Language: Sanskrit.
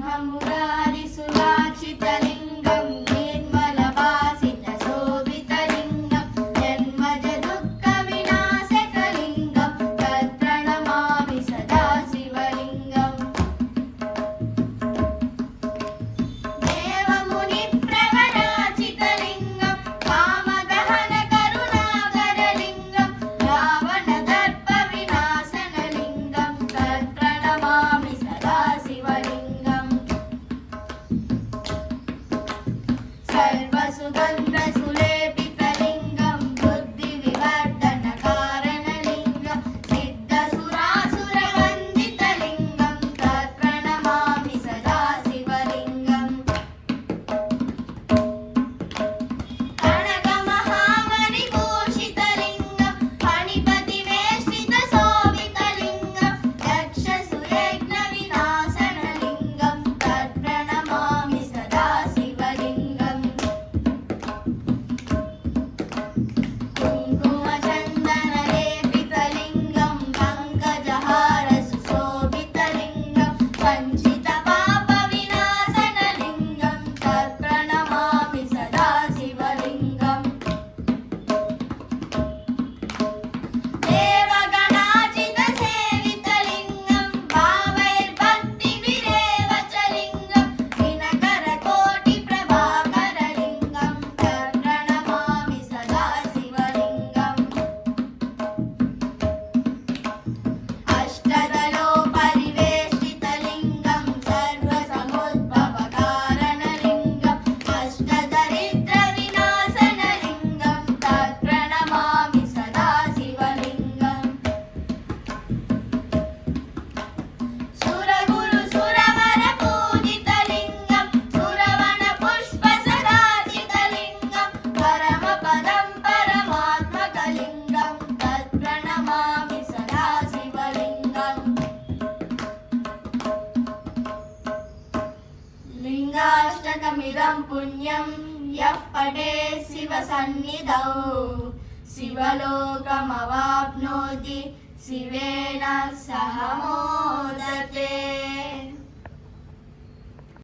ब्रह्ममुरारिसुराचितलिङ्गं निर्मलभासितशोभितलिङ्गं जन्मजदुःखविनाशकलिङ्गं तत्प्रणमामि सदा शिवलिङ्गम् देवमुनिप्रवराचितलिङ्गं कामदहनकरुणाकरलिङ्गं रावणदर्पविनाशनलिङ्गं तत्प्रणमामि सदा शिवलिङ्गम् सर्वसुगन्धसुलेपितलिङ्गं बुद्धिविवर्धनकारणलिङ्गं सिद्धसुरासुरवन्दितलिङ्गं तत्प्रणमामि सदा शिवलिङ्गम् कनकमहामणिभूषितलिङ्गं फणिपतिवेष्टितशोभितलिङ्गं यक्षसुयज्ञविनाशनलिङ्गं तत्प्रणमामि सदा शिवलिङ्गम् कुङ्कुमचन्दनलेपितलिङ्गं पङ्कजहारसुशोभितलिङ्गं वञ्चितपापविनाशनलिङ्गं तत्प्रणमामि सदा शिवलिङ्गम् देवगणाचितसेवितलिङ्गं भावैर्भक्तिभिरेव च लिङ्गं दिनकरकोटिप्रभाकरलिङ्गं तत्प्रणमामि सदा शिवलिङ्गम् अष्टदलोपरिवेष्टितलिङ्गं सर्वसमुद्भवकारणलिङ्गं अष्टदरिद्रविनाशनलिङ्गं तत्प्रणमामि सदा शिवलिङ्गम् सुरगुरुसुरवरपूजितलिङ्गं सुरवनपुष्पसदाचितलिङ्गं परमपदं परमात्मकलिङ्गं तत्प्रणमामि सदा शिवलिङ्गम् लिङ्गाष्टकमिदं पुण्यं यः पठेत् शिवसन्निधौ शिवलोकमवाप्नोति शिवेन सह मोदते।